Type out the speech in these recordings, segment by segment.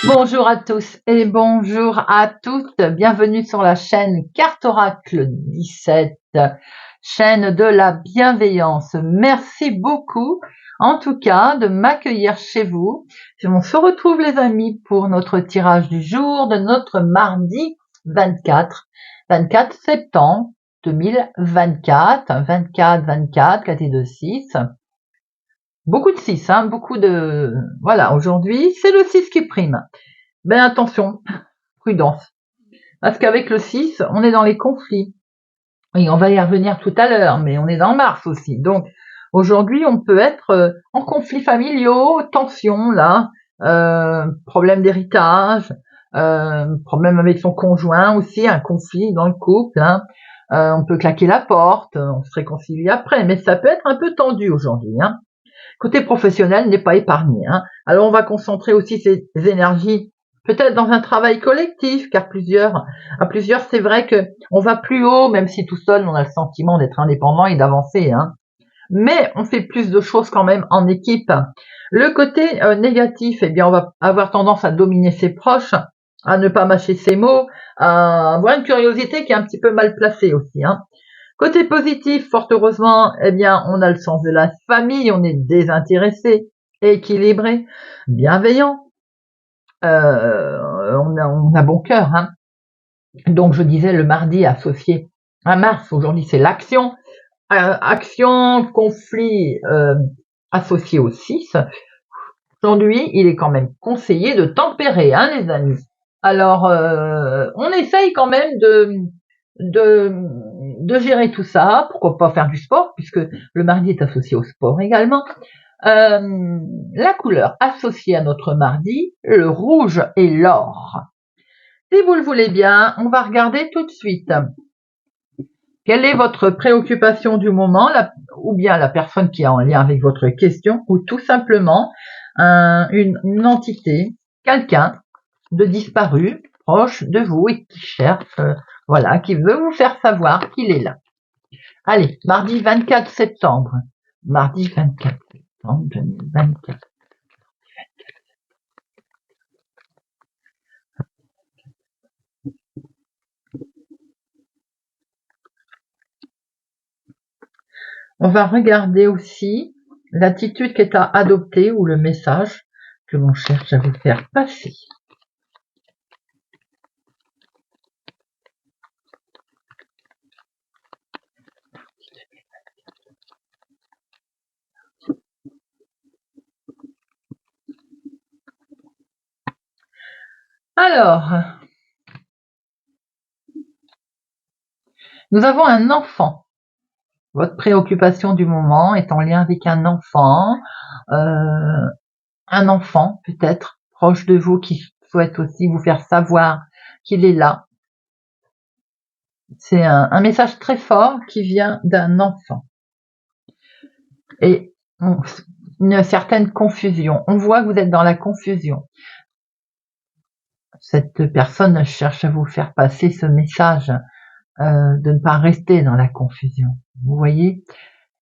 Bonjour à tous et bonjour à toutes. Bienvenue sur la chaîne Carte Oracle 17, chaîne de la bienveillance. Merci beaucoup, en tout cas, de m'accueillir chez vous. On se retrouve, les amis, pour notre tirage du jour de notre mardi 24 septembre 2024. 24, 4 et 2, 6. Beaucoup de 6, hein, beaucoup de... Voilà, aujourd'hui, c'est le 6 qui prime. Ben attention, prudence. Parce qu'avec le 6, on est dans les conflits. Et on va y revenir tout à l'heure, mais on est dans Mars aussi. Donc, aujourd'hui, on peut être en conflits familiaux, tension, là, problème d'héritage, problème avec son conjoint aussi, un conflit dans le couple, hein. On peut claquer la porte, on se réconcilie après, mais ça peut être un peu tendu aujourd'hui, hein. Côté professionnel n'est pas épargné, hein. Alors on va concentrer aussi ces énergies peut-être dans un travail collectif, car à plusieurs, c'est vrai que on va plus haut, même si tout seul on a le sentiment d'être indépendant et d'avancer, hein. Mais on fait plus de choses quand même en équipe. Le côté négatif, eh bien on va avoir tendance à dominer ses proches, à ne pas mâcher ses mots, à avoir une curiosité qui est un petit peu mal placée aussi, hein. Côté positif, fort heureusement, eh bien, on a le sens de la famille, on est désintéressé, équilibré, bienveillant, on a bon cœur, hein. Donc, je disais, le mardi associé à Mars, aujourd'hui, c'est l'action, action, conflit associé au 6. Aujourd'hui, il est quand même conseillé de tempérer, hein, les amis. Alors, on essaye quand même de gérer tout ça. Pourquoi pas faire du sport, puisque le mardi est associé au sport également. La couleur associée à notre mardi, le rouge et l'or. Si vous le voulez bien, on va regarder tout de suite. Quelle est votre préoccupation du moment, ou bien la personne qui est en lien avec votre question, ou tout simplement une entité, quelqu'un de disparu, proche de vous et qui cherche, voilà, qui veut vous faire savoir qu'il est là. Allez, mardi 24 septembre. Mardi 24 septembre 2024. On va regarder aussi l'attitude qui est à adopter ou le message que l'on cherche à vous faire passer. Alors, nous avons un enfant. Votre préoccupation du moment est en lien avec un enfant peut-être proche de vous qui souhaite aussi vous faire savoir qu'il est là. C'est un message très fort qui vient d'un enfant. Et une certaine confusion. On voit que vous êtes dans la confusion. Cette personne cherche à vous faire passer ce message de ne pas rester dans la confusion. Vous voyez,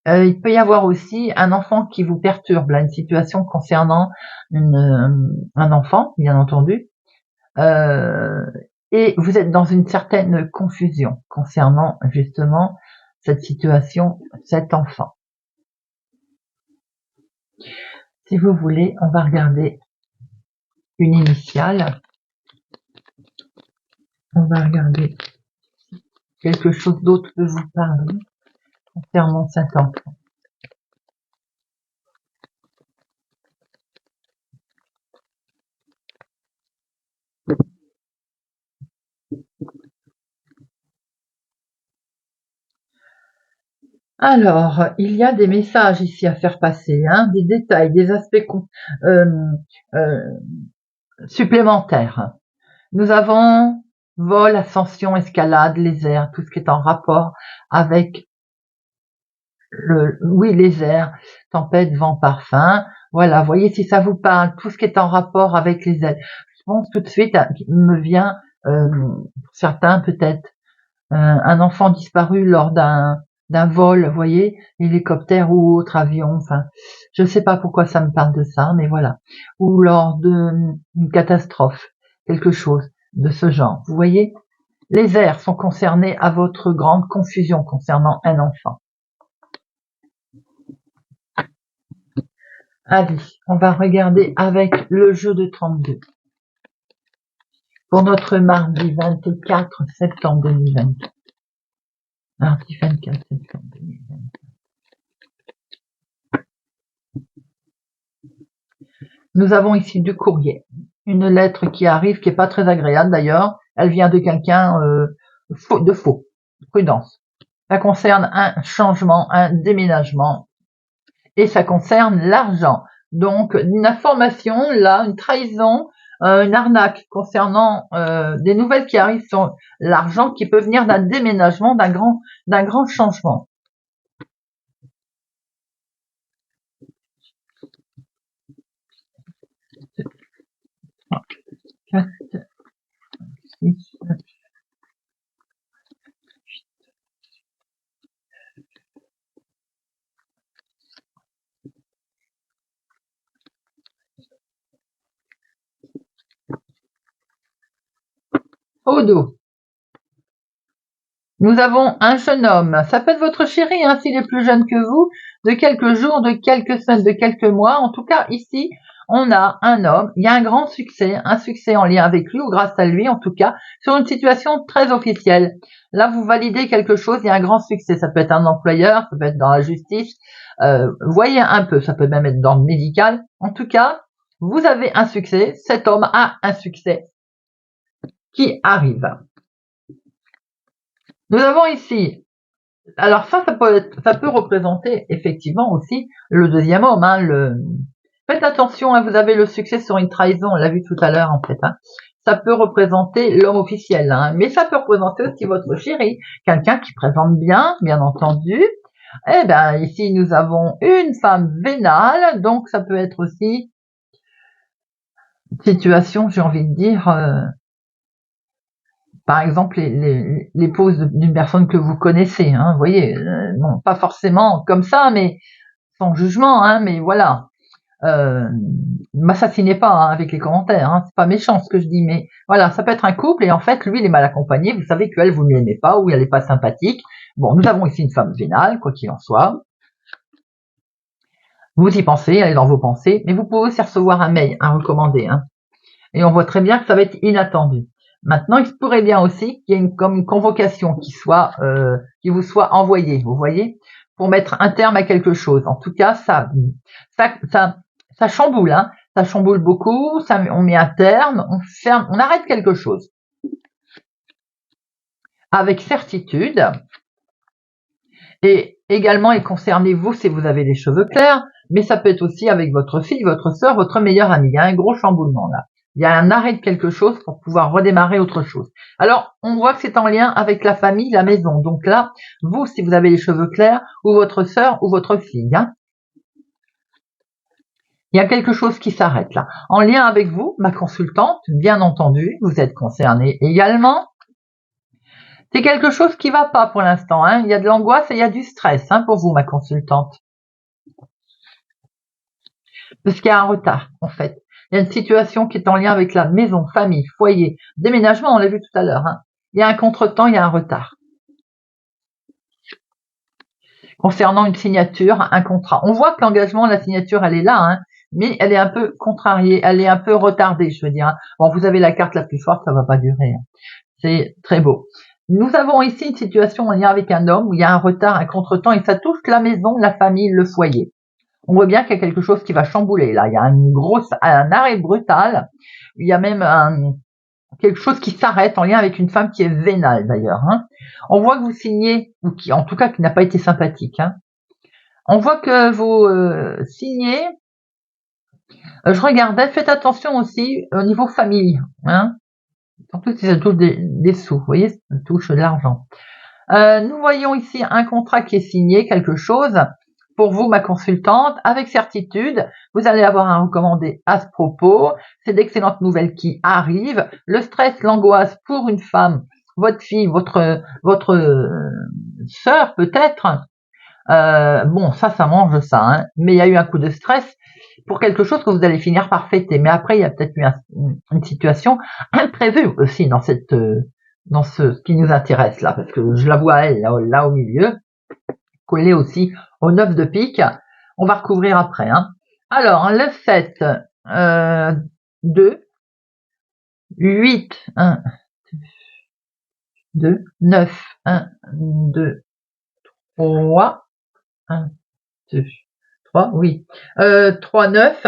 il peut y avoir aussi un enfant qui vous perturbe, là, une situation concernant un enfant, bien entendu, et vous êtes dans une certaine confusion concernant justement cette situation, cet enfant. Si vous voulez, on va regarder une initiale. On va regarder quelque chose d'autre peut vous parler concernant cet enfant. Alors, il y a des messages ici à faire passer, hein, des détails, des aspects supplémentaires. Nous avons vol, ascension, escalade, les airs, tout ce qui est en rapport avec les airs, tempête, vent, parfum. Voilà, voyez si ça vous parle, tout ce qui est en rapport avec les airs. Je pense tout de suite, me vient, pour certains peut-être, un enfant disparu lors d'un vol, vous voyez, hélicoptère ou autre avion, enfin, je ne sais pas pourquoi ça me parle de ça, mais voilà. Ou lors d'une catastrophe, quelque chose de ce genre. Vous voyez, les airs sont concernés à votre grande confusion concernant un enfant. Allez, on va regarder avec le jeu de 32. Pour notre mardi 24 septembre 2024. Mardi 24 septembre 2024. Nous avons ici du courrier. Une lettre qui arrive, qui est pas très agréable d'ailleurs. Elle vient de quelqu'un de faux. Prudence. Ça concerne un changement, un déménagement. Et ça concerne l'argent. Donc, une information, là, une trahison, une arnaque concernant des nouvelles qui arrivent sur l'argent qui peut venir d'un déménagement, d'un grand changement. Au dos. Nous avons un jeune homme, ça peut être votre chéri, hein, s'il est plus jeune que vous, de quelques jours, de quelques semaines, de quelques mois. En tout cas, ici, on a un homme, il y a un grand succès, un succès en lien avec lui, ou grâce à lui en tout cas, sur une situation très officielle. Là, vous validez quelque chose, il y a un grand succès. Ça peut être un employeur, ça peut être dans la justice. Voyez un peu, ça peut même être dans le médical. En tout cas, vous avez un succès, cet homme a un succès qui arrive. Nous avons ici, alors ça peut représenter effectivement aussi le deuxième homme. Hein, faites attention, hein, vous avez le succès sur une trahison, on l'a vu tout à l'heure en fait. Hein. Ça peut représenter l'homme officiel, hein, mais ça peut représenter aussi votre chéri, quelqu'un qui présente bien entendu. Eh bien, ici nous avons une femme vénale, donc ça peut être aussi une situation, j'ai envie de dire. Par exemple, l'épouse d'une personne que vous connaissez, hein, vous voyez, non, pas forcément comme ça, mais sans jugement, hein, mais voilà. M'assassinez pas hein, avec les commentaires, hein, c'est pas méchant ce que je dis, mais voilà, ça peut être un couple et en fait, lui, il est mal accompagné, vous savez qu'elle, vous ne l'aimez pas ou elle n'est pas sympathique. Bon, nous avons ici une femme vénale, quoi qu'il en soit. Vous y pensez, elle est dans vos pensées, mais vous pouvez aussi recevoir un mail, un recommandé, hein. Et on voit très bien que ça va être inattendu. Maintenant, il se pourrait bien aussi qu'il y ait comme une convocation qui vous soit envoyée, vous voyez, pour mettre un terme à quelque chose. En tout cas, ça chamboule, hein. Ça chamboule beaucoup. On met un terme, on ferme, on arrête quelque chose avec certitude. Et également, et concernez-vous si vous avez les cheveux clairs, mais ça peut être aussi avec votre fille, votre sœur, votre meilleure amie. Il y a un gros chamboulement là. Il y a un arrêt de quelque chose pour pouvoir redémarrer autre chose. Alors, on voit que c'est en lien avec la famille, la maison. Donc là, vous, si vous avez les cheveux clairs, ou votre sœur, ou votre fille, hein, il y a quelque chose qui s'arrête là. En lien avec vous, ma consultante, bien entendu, vous êtes concernée également. C'est quelque chose qui va pas pour l'instant. Hein. Il y a de l'angoisse et il y a du stress hein, pour vous, ma consultante. Parce qu'il y a un retard, en fait. Il y a une situation qui est en lien avec la maison, famille, foyer, déménagement, on l'a vu tout à l'heure. Hein. Il y a un contretemps, il y a un retard. Concernant une signature, un contrat. On voit que l'engagement, la signature, elle est là, hein, mais elle est un peu contrariée, elle est un peu retardée, je veux dire. Hein. Bon, vous avez la carte la plus forte, ça va pas durer. Hein. C'est très beau. Nous avons ici une situation en lien avec un homme où il y a un retard, un contretemps, et ça touche la maison, la famille, le foyer. On voit bien qu'il y a quelque chose qui va chambouler. Là, il y a un arrêt brutal. Il y a même quelque chose qui s'arrête en lien avec une femme qui est vénale d'ailleurs. Hein. On voit que vous signez, ou qui, en tout cas, qui n'a pas été sympathique. Hein. On voit que vous signez. Je regardais, faites attention aussi au niveau famille. Hein. Surtout si ça touche des sous. Vous voyez, ça touche de l'argent. Nous voyons ici un contrat qui est signé, quelque chose. Pour vous, ma consultante, avec certitude, vous allez avoir un recommandé à ce propos. C'est d'excellentes nouvelles qui arrivent. Le stress, l'angoisse pour une femme, votre fille, votre sœur peut-être. Bon, ça mange ça, hein. Mais il y a eu un coup de stress pour quelque chose que vous allez finir par fêter. Mais après, il y a peut-être eu une situation imprévue aussi dans dans ce qui nous intéresse là, parce que je la vois elle là au milieu, collée aussi au 9 de pique. On va recouvrir après, hein. Alors, le 7, 2, 8, 1, 2, 9, 1, 2, 3, 1, 2, 3, oui. 3, 9.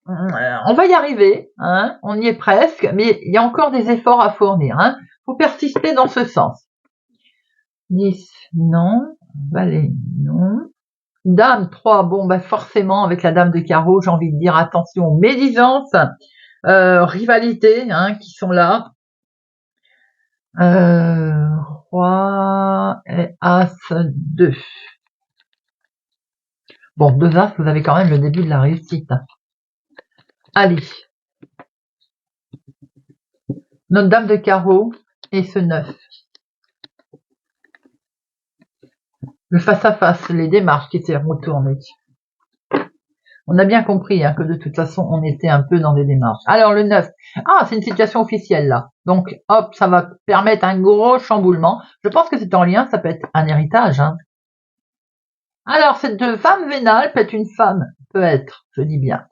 On va y arriver, hein, on y est presque, mais il y a encore des efforts à fournir. Hein. Faut persister dans ce sens. 10, non. Valet, non. Dame 3, bon, bah forcément, avec la dame de carreau, j'ai envie de dire attention, médisance, rivalité, hein, qui sont là. Roi et As 2. Bon, 2 As, vous avez quand même le début de la réussite. Allez. Notre dame de carreau et ce 9. Le face-à-face, les démarches qui s'est retournées. On a bien compris hein, que de toute façon, on était un peu dans des démarches. Alors, le 9. Ah, c'est une situation officielle, là. Donc, hop, ça va permettre un gros chamboulement. Je pense que c'est en lien, ça peut être un héritage. Hein. Alors, cette femme vénale peut être une femme, peut être, je dis bien,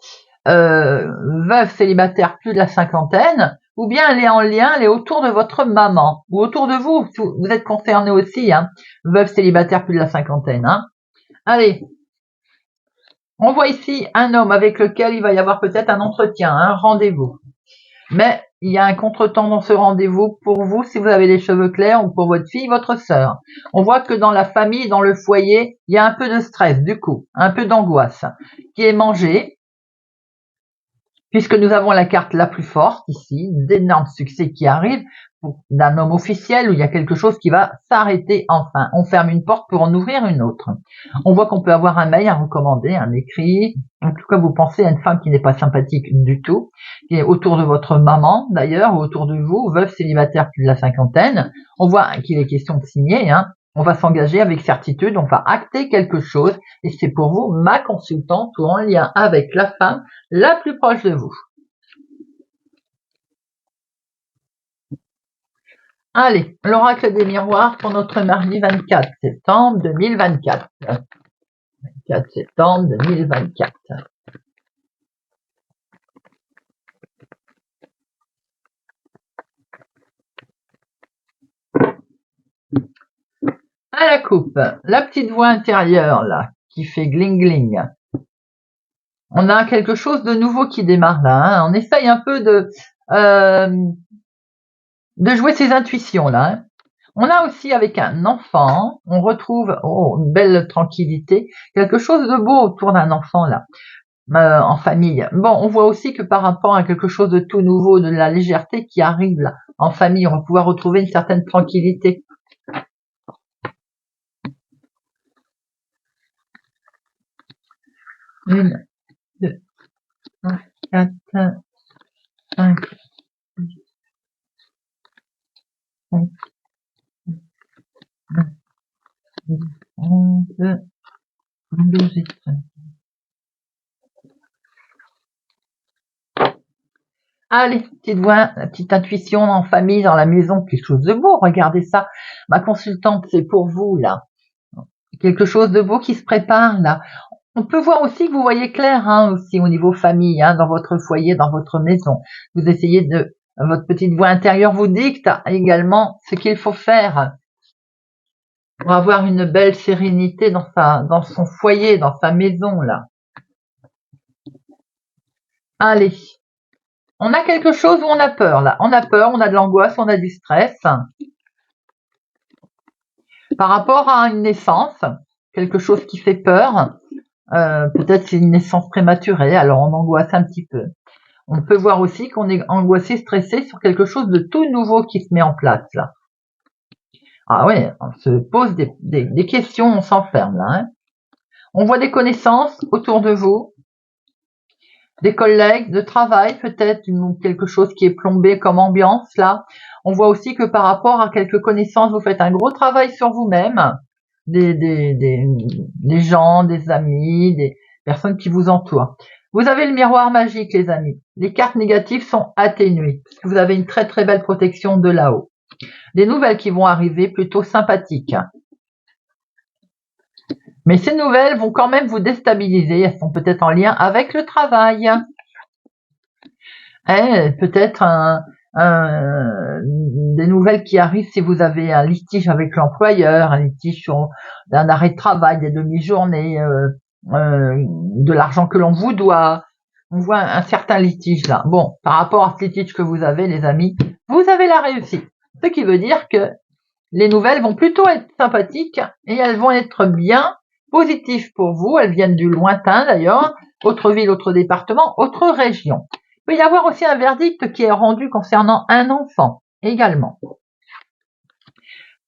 veuve célibataire plus de la cinquantaine, ou bien elle est en lien, elle est autour de votre maman, ou autour de vous, vous êtes concerné aussi, hein, veuve célibataire plus de la cinquantaine. Hein. Allez, on voit ici un homme avec lequel il va y avoir peut-être un entretien, un rendez-vous. Mais il y a un contretemps dans ce rendez-vous pour vous si vous avez les cheveux clairs ou pour votre fille, votre sœur. On voit que dans la famille, dans le foyer, il y a un peu de stress du coup, un peu d'angoisse qui est mangée. Puisque nous avons la carte la plus forte ici, d'énormes succès qui arrivent, d'un homme officiel où il y a quelque chose qui va s'arrêter enfin. On ferme une porte pour en ouvrir une autre. On voit qu'on peut avoir un mail à recommander, un écrit. En tout cas, vous pensez à une femme qui n'est pas sympathique du tout, qui est autour de votre maman d'ailleurs, ou autour de vous, veuve célibataire plus de la cinquantaine. On voit qu'il est question de signer, hein. On va s'engager avec certitude, on va acter quelque chose et c'est pour vous ma consultante ou en lien avec la femme la plus proche de vous. Allez, l'oracle des miroirs pour notre mardi 24 septembre 2024. 24 septembre 2024. À la coupe, la petite voix intérieure là, qui fait gling gling. On a quelque chose de nouveau qui démarre là. Hein. On essaye un peu de jouer ses intuitions là. Hein. On a aussi avec un enfant, on retrouve une belle tranquillité, quelque chose de beau autour d'un enfant là, en famille. Bon, on voit aussi que par rapport à quelque chose de tout nouveau, de la légèreté qui arrive là, en famille, on va pouvoir retrouver une certaine tranquillité. Une, deux, trois, quatre, cinq, six, sept, 11, 12 et 13. Allez, petite voix, la petite intuition en famille, dans la maison, quelque chose de beau. Regardez ça. Ma consultante, c'est pour vous, là. Quelque chose de beau qui se prépare, là. On peut voir aussi que vous voyez clair, hein, aussi au niveau famille, hein, dans votre foyer, dans votre maison. Vous essayez votre petite voix intérieure vous dicte également ce qu'il faut faire pour avoir une belle sérénité dans son foyer, dans sa maison, là. Allez. On a quelque chose où on a peur, là. On a peur, on a de l'angoisse, on a du stress. Par rapport à une naissance, quelque chose qui fait peur, peut-être c'est une naissance prématurée, alors on angoisse un petit peu. On peut voir aussi qu'on est angoissé, stressé sur quelque chose de tout nouveau qui se met en place, là. Ah ouais, on se pose des questions, on s'enferme, là. Hein. On voit des connaissances autour de vous, des collègues de travail, peut-être quelque chose qui est plombé comme ambiance, là. On voit aussi que par rapport à quelques connaissances, vous faites un gros travail sur vous-même, des gens, des amis, des personnes qui vous entourent. Vous avez le miroir magique, les amis. Les cartes négatives sont atténuées. Vous avez une très très belle protection de là-haut. Des nouvelles qui vont arriver plutôt sympathiques. Mais ces nouvelles vont quand même vous déstabiliser. Elles sont peut-être en lien avec le travail. Peut-être des nouvelles qui arrivent si vous avez un litige avec l'employeur, un litige sur un arrêt de travail, des demi-journées, de l'argent que l'on vous doit. On voit un certain litige là. Bon, par rapport à ce litige que vous avez, les amis, vous avez la réussite. Ce qui veut dire que les nouvelles vont plutôt être sympathiques et elles vont être bien positives pour vous. Elles viennent du lointain d'ailleurs, autre ville, autre département, autre région. Il peut y avoir aussi un verdict qui est rendu concernant un enfant également,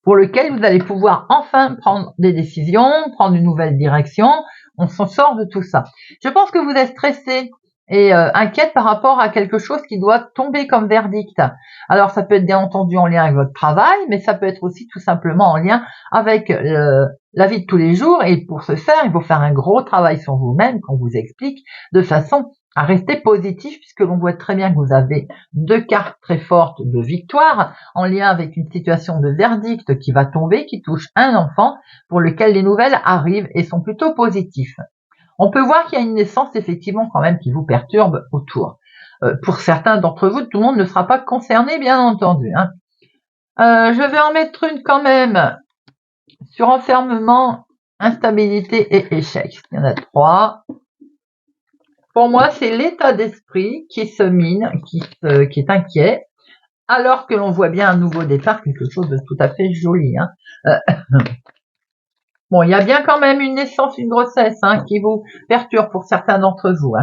pour lequel vous allez pouvoir enfin prendre des décisions, prendre une nouvelle direction. On s'en sort de tout ça. Je pense que vous êtes stressé et inquiète par rapport à quelque chose qui doit tomber comme verdict. Alors ça peut être bien entendu en lien avec votre travail, mais ça peut être aussi tout simplement en lien avec la vie de tous les jours. Et pour ce faire, il faut faire un gros travail sur vous-même, qu'on vous explique, de façon à rester positif, puisque l'on voit très bien que vous avez deux cartes très fortes de victoire en lien avec une situation de verdict qui va tomber, qui touche un enfant, pour lequel les nouvelles arrivent et sont plutôt positives. On peut voir qu'il y a une naissance effectivement quand même qui vous perturbe autour. Pour certains d'entre vous, tout le monde ne sera pas concerné, bien entendu. Je vais en mettre une quand même sur enfermement, instabilité et échec. Il y en a 3. Pour moi, c'est l'état d'esprit qui se mine, qui est inquiet, alors que l'on voit bien un nouveau départ, quelque chose de tout à fait joli. Bon, il y a bien quand même une naissance, une grossesse qui vous perturbe pour certains d'entre vous.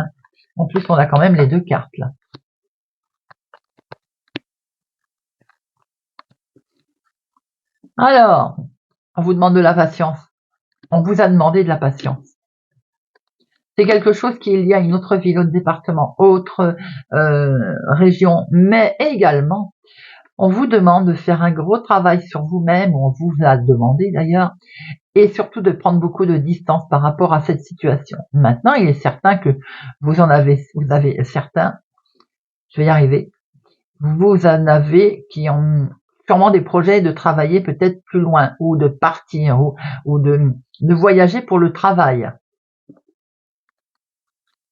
En plus, on a quand même les deux cartes là. Alors, on vous demande de la patience. On vous a demandé de la patience. C'est quelque chose qui est lié à une autre ville, autre département, autre région, mais également, on vous demande de faire un gros travail sur vous-même, on vous a demandé d'ailleurs, et surtout de prendre beaucoup de distance par rapport à cette situation. Maintenant, il est certain que vous avez certains, je vais y arriver, vous en avez qui ont sûrement des projets de travailler peut-être plus loin, ou de partir, ou de voyager pour le travail.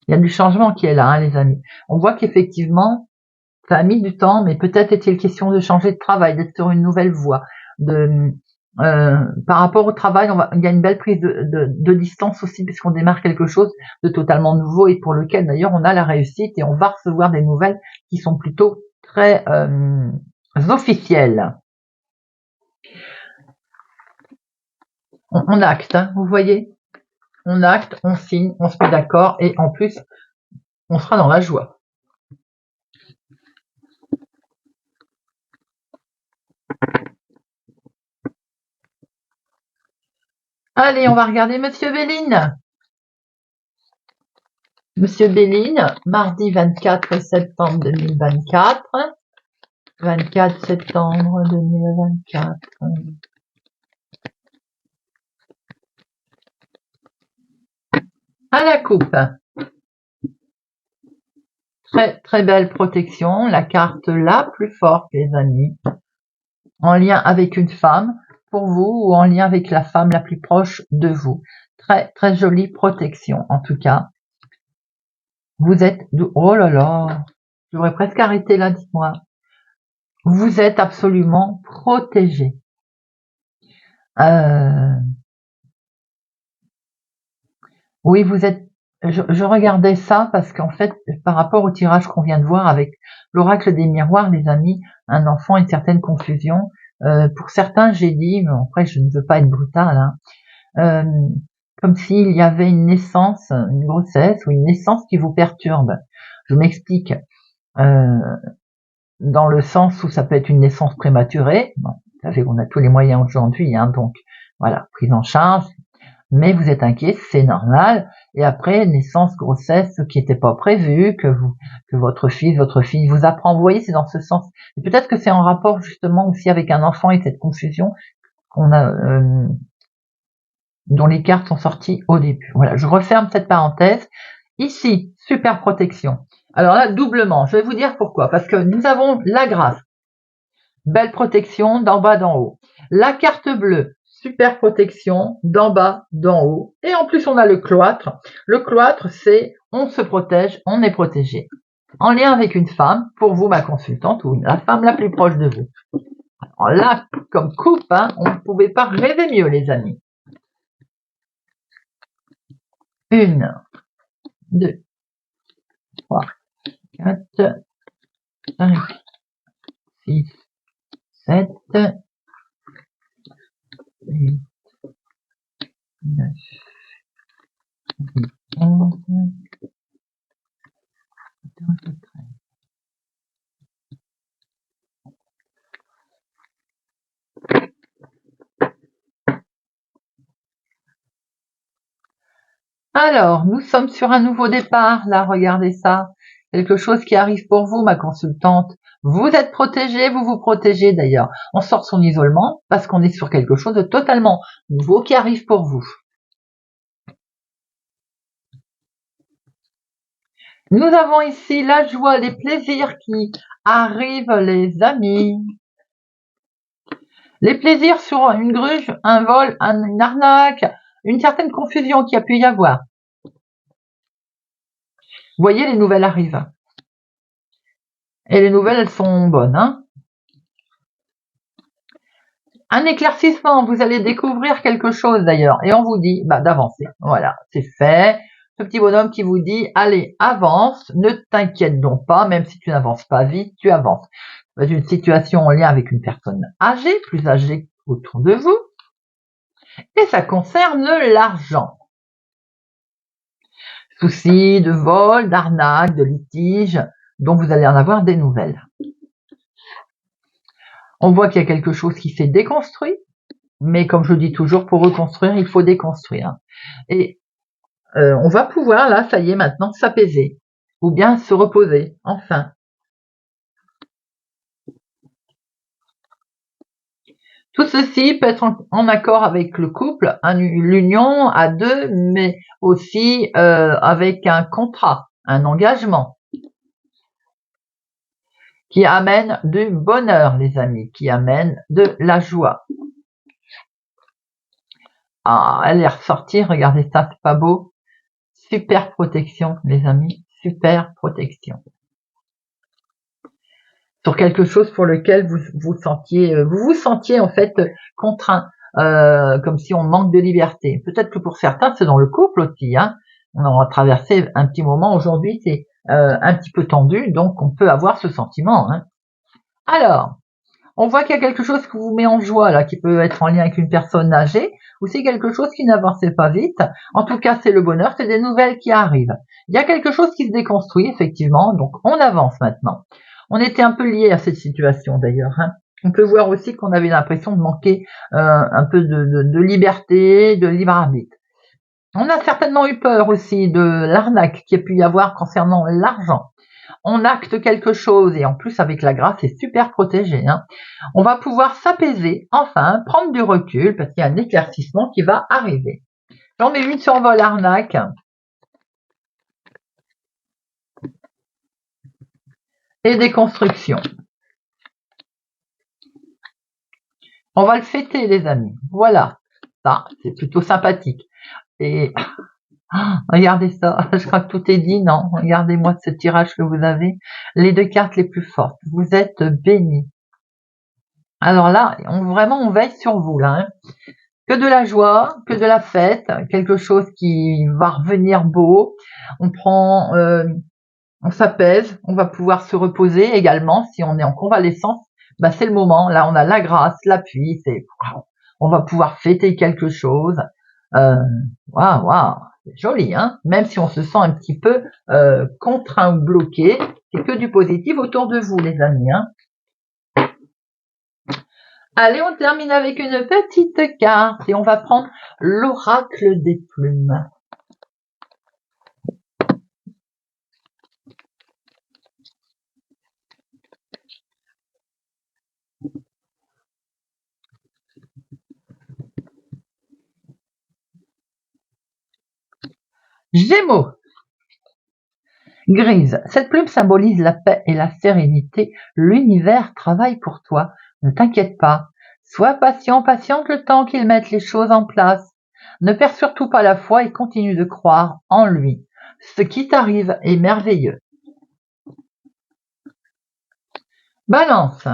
Il y a du changement qui est là, les amis. On voit qu'effectivement, ça a mis du temps, mais peut-être est-il question de changer de travail, d'être sur une nouvelle voie. Par rapport au travail, il y a une belle prise de distance aussi, puisqu'on démarre quelque chose de totalement nouveau et pour lequel d'ailleurs on a la réussite et on va recevoir des nouvelles qui sont plutôt très officielles. On acte, vous voyez, on acte, on signe, on se met d'accord et en plus, on sera dans la joie. Allez, on va regarder Monsieur Béline. Monsieur Béline, mardi 24 septembre 2024. 24 septembre 2024. À la coupe. Très très belle protection, la carte la plus forte, les amis, en lien avec une femme pour vous ou en lien avec la femme la plus proche de vous. Très très jolie protection en tout cas. Vous êtes, oh là là, j'aurais presque arrêté là, dites-moi. Vous êtes absolument protégé. Oui, vous êtes. Je regardais ça parce qu'en fait, par rapport au tirage qu'on vient de voir avec l'oracle des miroirs, les amis, un enfant, une certaine confusion. Pour certains, j'ai dit, mais après, je ne veux pas être brutale, comme s'il y avait une naissance, une grossesse ou une naissance qui vous perturbe. Je m'explique. Dans le sens où ça peut être une naissance prématurée. Bon, vous savez qu'on a tous les moyens aujourd'hui, donc voilà, prise en charge. mais vous êtes inquiet, c'est normal. Et après, naissance, grossesse, ce qui n'était pas prévu, que votre fils, votre fille vous apprend. Vous voyez, c'est dans ce sens. Et peut-être que c'est en rapport justement aussi avec un enfant et cette confusion qu'on a, dont les cartes sont sorties au début. Voilà, je referme cette parenthèse. Ici, super protection. Alors là, doublement, je vais vous dire pourquoi. Parce que nous avons la grâce, belle protection d'en bas, d'en haut. La carte bleue, super protection d'en bas, d'en haut. Et en plus, on a le cloître. Le cloître, c'est on se protège, on est protégé. En lien avec une femme, pour vous, ma consultante, ou la femme la plus proche de vous. Alors là, comme coupe, hein, on ne pouvait pas rêver mieux, les amis. 1, 2, 3, 4, 5, 6, 7, 8, 9, 10, 11, 12, 13. Alors, nous sommes sur un nouveau départ, là, regardez ça. Quelque chose qui arrive pour vous, ma consultante. Vous êtes protégé, vous vous protégez d'ailleurs. On sort son isolement parce qu'on est sur quelque chose de totalement nouveau qui arrive pour vous. Nous avons ici la joie, les plaisirs qui arrivent, les amis. Les plaisirs sur une gruge, un vol, une arnaque, une certaine confusion qu'il y a pu y avoir. Vous voyez, les nouvelles arrivent. Et les nouvelles, elles sont bonnes, hein. Un éclaircissement, vous allez découvrir quelque chose d'ailleurs. Et on vous dit d'avancer. Voilà, c'est fait. Ce petit bonhomme qui vous dit, allez, avance, ne t'inquiète donc pas, même si tu n'avances pas vite, tu avances. C'est une situation en lien avec une personne âgée, plus âgée autour de vous. Et ça concerne l'argent. Soucis de vol, d'arnaque, de litige, dont vous allez en avoir des nouvelles. On voit qu'il y a quelque chose qui s'est déconstruit, mais comme je dis toujours, pour reconstruire, il faut déconstruire. Et on va pouvoir, là, ça y est, maintenant, s'apaiser, ou bien se reposer, enfin. Tout ceci peut être en accord avec le couple, l'union à deux, mais aussi avec un contrat, un engagement, qui amène du bonheur, les amis, qui amène de la joie. Ah, elle est ressortie, regardez ça, c'est pas beau. Super protection, les amis, super protection. Sur quelque chose pour lequel vous vous sentiez en fait contraint, comme si on manque de liberté. Peut-être que pour certains, c'est dans le couple aussi, hein. On a traversé un petit moment aujourd'hui, c'est un petit peu tendu, donc on peut avoir ce sentiment, hein. Alors, on voit qu'il y a quelque chose qui vous met en joie, là, qui peut être en lien avec une personne âgée, ou c'est quelque chose qui n'avançait pas vite. En tout cas, c'est le bonheur, c'est des nouvelles qui arrivent. Il y a quelque chose qui se déconstruit, effectivement, donc on avance maintenant. On était un peu lié à cette situation, d'ailleurs, hein. On peut voir aussi qu'on avait l'impression de manquer un peu de liberté, de libre arbitre. On a certainement eu peur aussi de l'arnaque qu'il y a pu y avoir concernant l'argent. On acte quelque chose et en plus avec la grâce, c'est super protégé, hein. On va pouvoir s'apaiser, enfin, prendre du recul parce qu'il y a un éclaircissement qui va arriver. J'en mets une sur vol arnaque. Et déconstruction. On va le fêter, les amis. Voilà. Ça, c'est plutôt sympathique. Et regardez ça. Je crois que tout est dit, non? Regardez-moi ce tirage que vous avez. Les deux cartes les plus fortes. Vous êtes bénis. Alors là, vraiment, on veille sur vous, là, hein. Que de la joie, que de la fête, quelque chose qui va revenir beau. On s'apaise, on va pouvoir se reposer également si on est en convalescence. C'est le moment. Là, on a la grâce, l'appui. On va pouvoir fêter quelque chose. Waouh, c'est joli, hein. Même si on se sent un petit peu contraint ou bloqué, c'est que du positif autour de vous, les amis, hein. Allez, on termine avec une petite carte et on va prendre l'oracle des plumes. Gémeaux. Grise, cette plume symbolise la paix et la sérénité. L'univers travaille pour toi. Ne t'inquiète pas. Sois patient, patiente le temps qu'il mette les choses en place. Ne perds surtout pas la foi et continue de croire en lui. Ce qui t'arrive est merveilleux. Balance.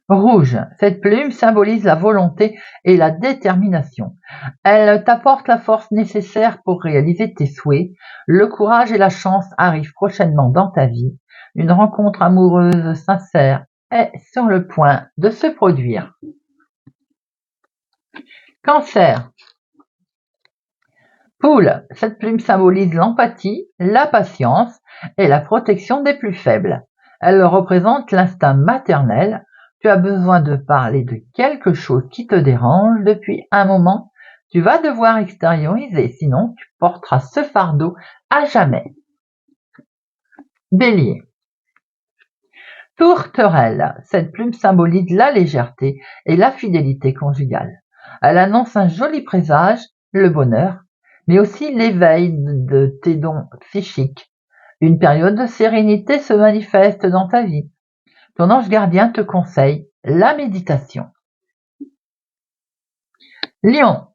Rouge, cette plume symbolise la volonté et la détermination. Elle t'apporte la force nécessaire pour réaliser tes souhaits. Le courage et la chance arrivent prochainement dans ta vie. Une rencontre amoureuse sincère est sur le point de se produire. Cancer. Poule, cette plume symbolise l'empathie, la patience et la protection des plus faibles. Elle représente l'instinct maternel. Tu as besoin de parler de quelque chose qui te dérange depuis un moment. Tu vas devoir extérioriser, sinon tu porteras ce fardeau à jamais. Bélier. Tourterelle, cette plume symbolise la légèreté et la fidélité conjugale. Elle annonce un joli présage, le bonheur, mais aussi l'éveil de tes dons psychiques. Une période de sérénité se manifeste dans ta vie. Ton ange gardien te conseille la méditation. Lion.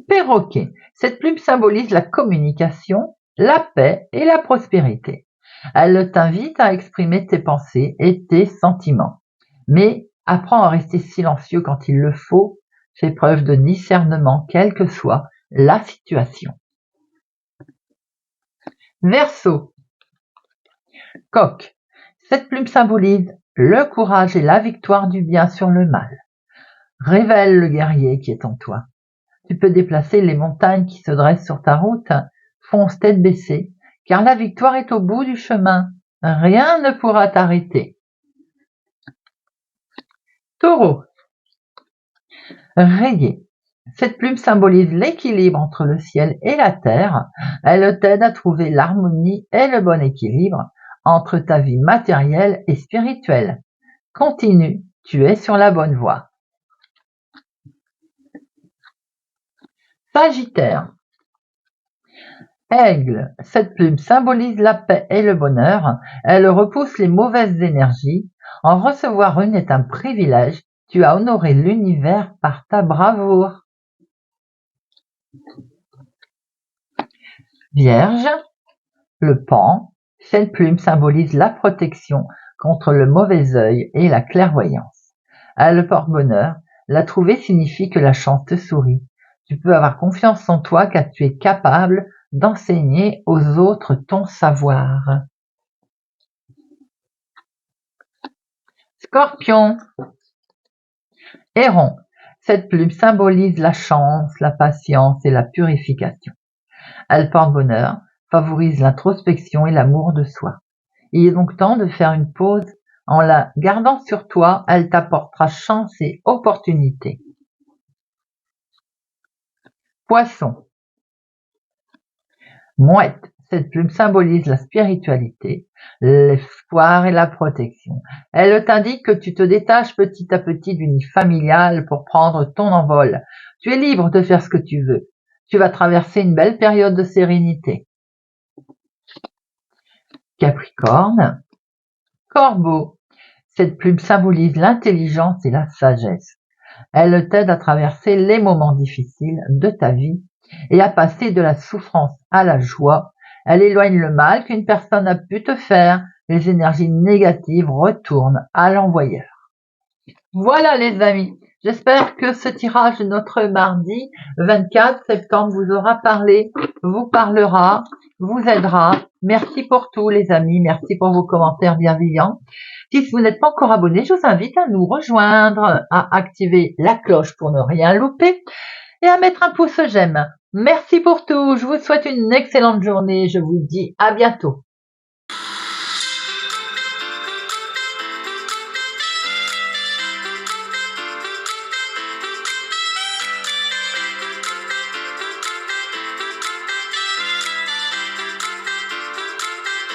Perroquet. Cette plume symbolise la communication, la paix et la prospérité. Elle t'invite à exprimer tes pensées et tes sentiments. Mais apprends à rester silencieux quand il le faut. Fais preuve de discernement, quelle que soit la situation. Verseau. Coq. Cette plume symbolise le courage et la victoire du bien sur le mal. Révèle le guerrier qui est en toi. Tu peux déplacer les montagnes qui se dressent sur ta route. Fonce tête baissée, car la victoire est au bout du chemin. Rien ne pourra t'arrêter. Taureau. Rayé. Cette plume symbolise l'équilibre entre le ciel et la terre. Elle t'aide à trouver l'harmonie et le bon équilibre entre ta vie matérielle et spirituelle. Continue, tu es sur la bonne voie. Sagittaire. Aigle, cette plume symbolise la paix et le bonheur. Elle repousse les mauvaises énergies. En recevoir une est un privilège. Tu as honoré l'univers par ta bravoure. Vierge, le paon, cette plume symbolise la protection contre le mauvais œil et la clairvoyance. Elle porte bonheur. La trouver signifie que la chance te sourit. Tu peux avoir confiance en toi car tu es capable d'enseigner aux autres ton savoir. Scorpion. Héron. Cette plume symbolise la chance, la patience et la purification. Elle porte bonheur, favorise l'introspection et l'amour de soi. Il est donc temps de faire une pause. En la gardant sur toi, elle t'apportera chance et opportunité. Poisson. Mouette. Cette plume symbolise la spiritualité, l'espoir et la protection. Elle t'indique que tu te détaches petit à petit du nid familial pour prendre ton envol. Tu es libre de faire ce que tu veux. Tu vas traverser une belle période de sérénité. Capricorne. Corbeau. Cette plume symbolise l'intelligence et la sagesse. Elle t'aide à traverser les moments difficiles de ta vie et à passer de la souffrance à la joie. Elle éloigne le mal qu'une personne a pu te faire. Les énergies négatives retournent à l'envoyeur. Voilà les amis, j'espère que ce tirage de notre mardi 24 septembre vous aura parlé, vous parlera, vous aidera. Merci pour tout les amis, merci pour vos commentaires bienveillants. Si vous n'êtes pas encore abonné, je vous invite à nous rejoindre, à activer la cloche pour ne rien louper et à mettre un pouce j'aime. Merci pour tout, je vous souhaite une excellente journée, je vous dis à bientôt.